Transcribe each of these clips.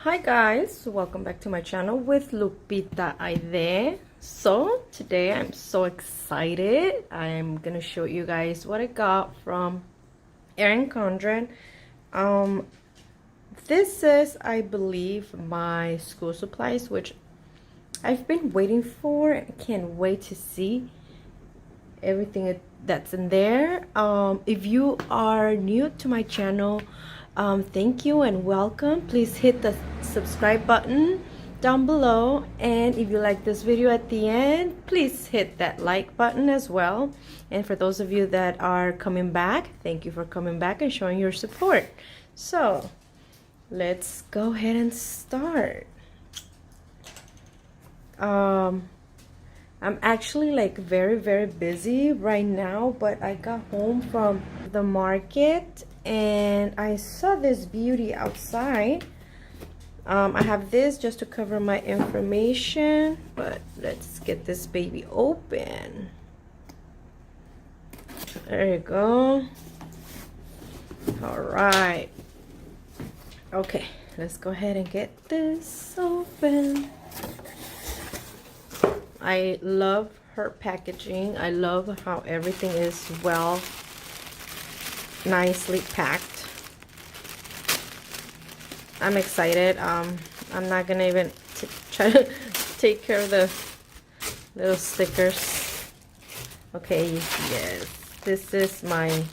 Hi guys, welcome back to my channel with Lupita Aide. So today I'm so excited. I'm gonna show you guys what I got from Erin Condren. This is, I believe, my school supplies, which I've been waiting for. I can't wait to see everything that's in there. If you are new to my channel, thank you and welcome. Please hit the subscribe button down below, and if you like this video at the end, please hit that like button as well. And for those of you that are coming back, thank you for coming back and showing your support. So let's go ahead and start. I'm actually like very busy right now, but I got home from the market and I saw this beauty outside. I have this just to cover my information, but let's get this baby open. There you go. All right. Okay, let's go ahead and get this open. I love her packaging. I love how everything is well, nicely packed. I'm excited. I'm not gonna even try to take care of the little stickers. Okay, yes, this is my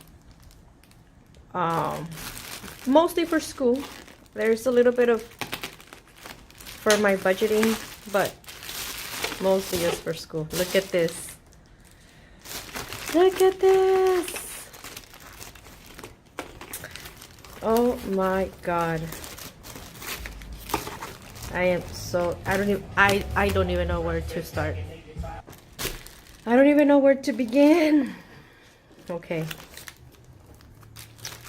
mostly for school. There's a little bit of for my budgeting, but mostly just for school. Look at this. Look at this. Oh my god. I am so I don't even know where to start. I don't even know where to begin. Okay.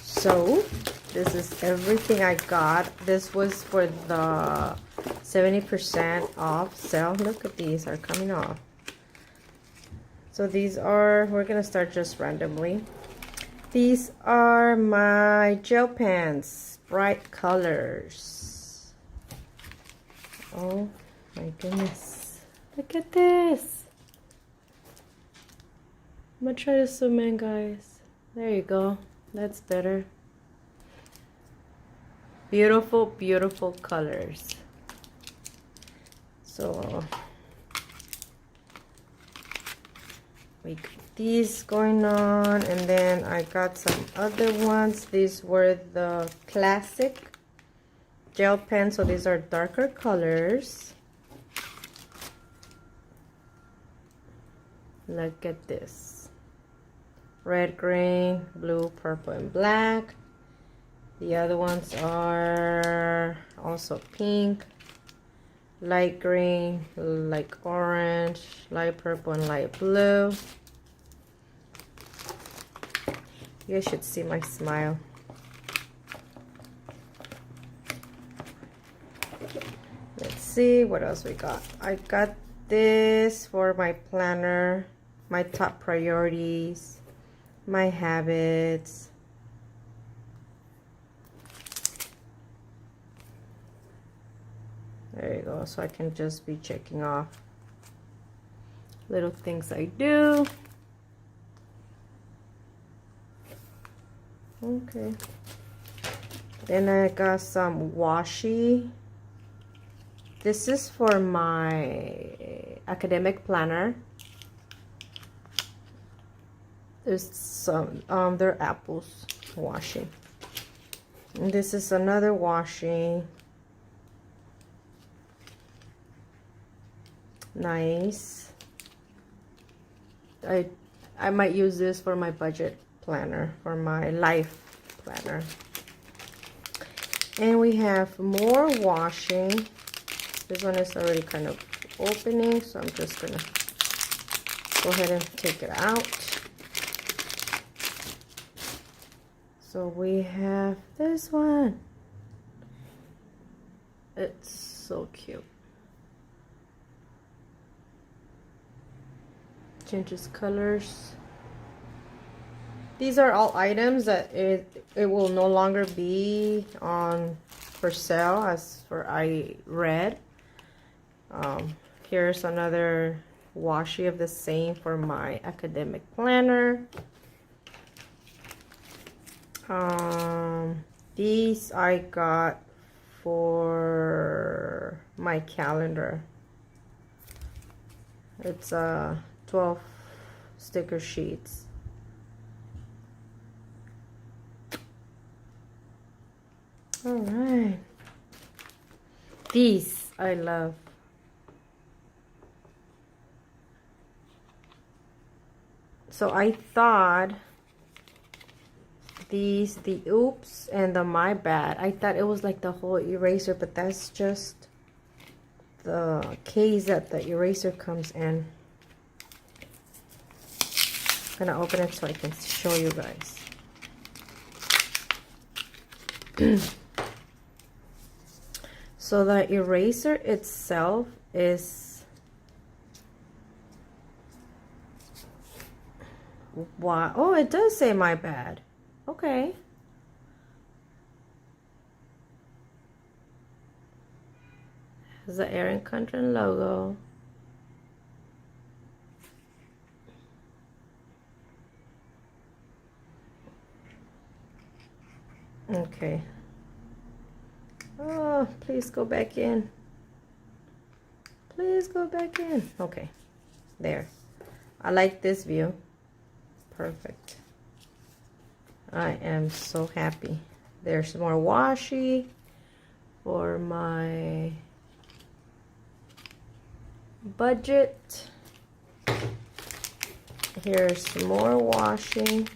So, this is everything I got. This was for the 70% off sale. Look at these are coming off. So these are, we're gonna start just randomly. These are my gel pens, bright colors. Oh my goodness, look at this. I'm gonna try to zoom in, guys. There you go, that's better. Beautiful colors. So we got these going on, and then I got some other ones. These were the classic gel pens, so these are darker colors. Look at this. Red, green, blue, purple, and black. The other ones are also pink, light green, light orange, light purple, and light blue. You guys should see my smile. Let's see what else we got. I got this for my planner, my top priorities, my habits. There you go, so I can just be checking off little things I do. Okay. Then I got some washi. This is for my academic planner. There's some, they're apples washi. And this is another washi. Nice. I might use this for my budget planner, for my life planner. And we have more washing. This one is already kind of opening, so I'm just gonna go ahead and take it out. So we have this one. It's so cute. Changes colors. These are all items that it will no longer be on for sale, as for I read. Here's another washi of the same for my academic planner. These I got for my calendar. It's 12 sticker sheets. All right. These I love. So I thought these, the oops and the my bad, I thought it was like the whole eraser, but that's just the case that the eraser comes in. I'm gonna open it so I can show you guys. So the eraser itself is, wow, oh, it does say my bad. Okay. There's the Erin Condren logo. Okay. Oh, please go back in. Please go back in. Okay. There. I like this view. Perfect. I am so happy. There's more washi for my budget. Here's more washi.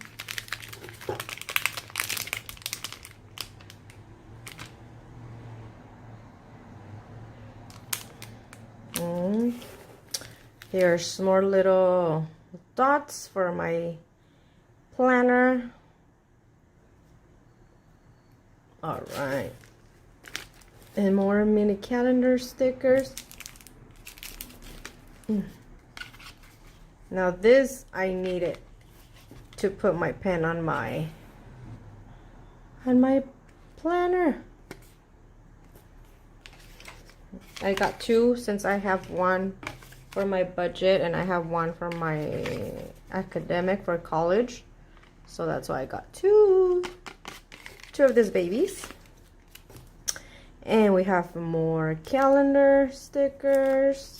Here's more little dots for my planner. All right. And more mini calendar stickers. Now this I needed to put my pen on my planner. I got two since I have one for my budget and I have one for my academic for college. So that's why I got two of these babies. And we have more calendar stickers.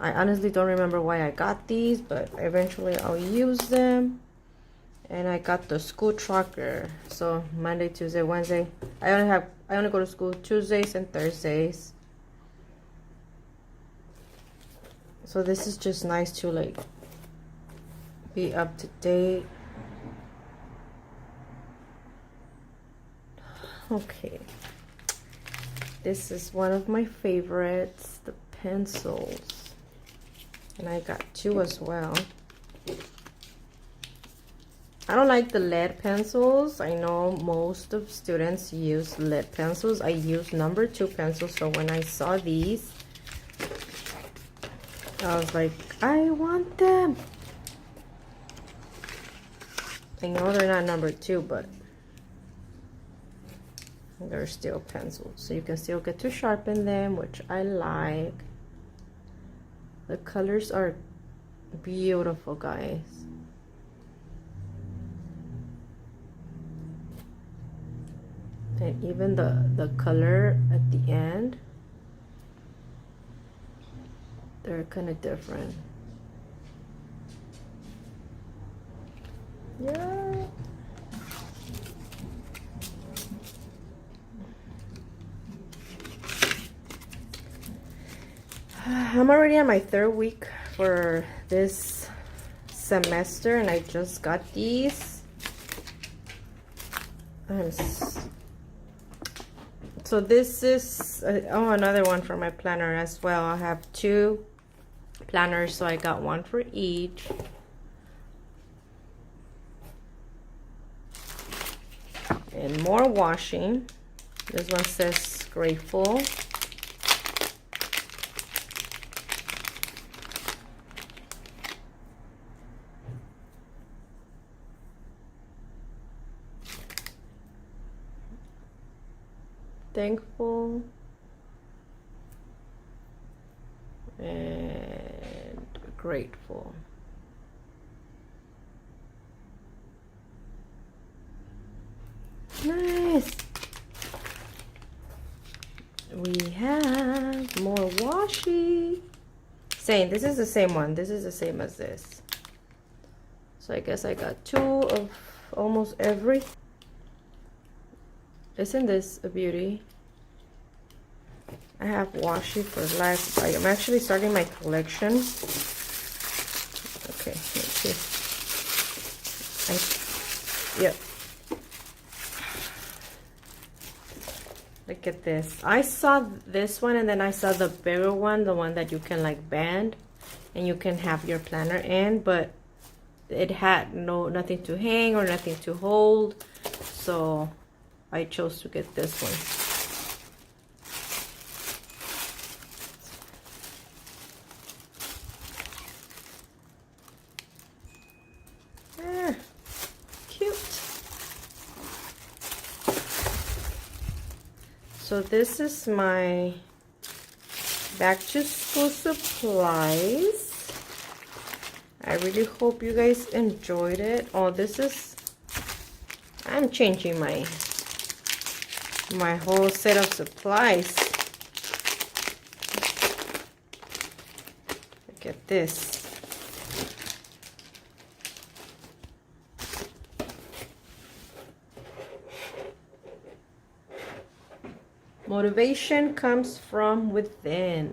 I honestly don't remember why I got these, but eventually I'll use them. And I got the school tracker. So Monday, Tuesday, Wednesday. I only go to school Tuesdays and Thursdays. So this is just nice to like be up to date. Okay. This is one of my favorites, the pencils. And I got two as well. I don't like the lead pencils. I know most of students use lead pencils. I use number 2 pencils. So when I saw these, I was like, I want them. I know they're not number 2, but they're still pencils. So you can still get to sharpen them, which I like. The colors are beautiful, guys. And even the color at the end, they're kind of different. Yeah. I'm already on my 3rd week for this semester and I just got these. So this is another one for my planner as well. I have 2 planners, so I got one for each. And more washing. This one says grateful. thankful and grateful. Nice. We have more washi. Same, this is the same one. This is the same as this. So I guess I got 2 of almost every. Isn't this a beauty? I have washi for life. I'm actually starting my collection. Okay, let's see. Yep. Look at this. I saw this one and then I saw the bigger one, the one that you can like band and you can have your planner in, but it had nothing to hang or nothing to hold, so I chose to get this one. So this is my back to school supplies. I really hope you guys enjoyed it. Oh, this is, I'm changing my whole set of supplies. Look at this. Motivation comes from within.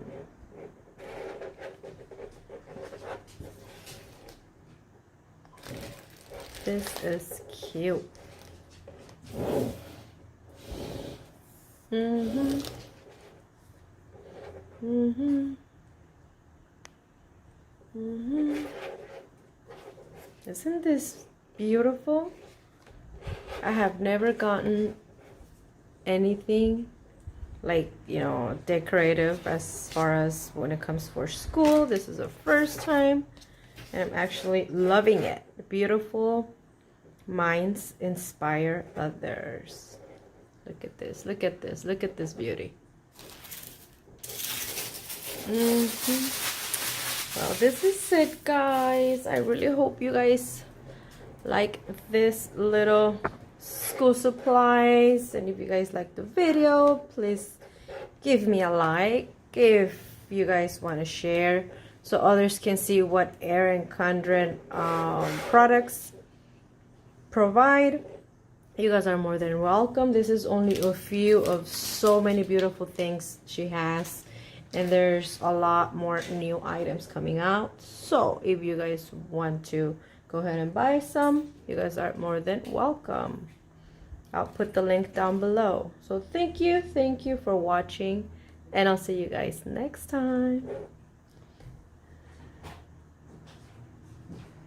This is cute. Isn't this beautiful? I have never gotten anything like, you know, decorative as far as when it comes for school. This is the first time and I'm actually loving it. Beautiful minds inspire others. Look at this, look at this, look at this beauty. Well, this is it, guys. I really hope you guys like this little school supplies, and if you guys like the video, please give me a like. If you guys want to share so others can see what Erin Condren products provide, you guys are more than welcome. This is only a few of so many beautiful things she has, and there's a lot more new items coming out. So if you guys want to go ahead and buy some, you guys are more than welcome. I'll put the link down below. So thank you for watching, and I'll see you guys next time.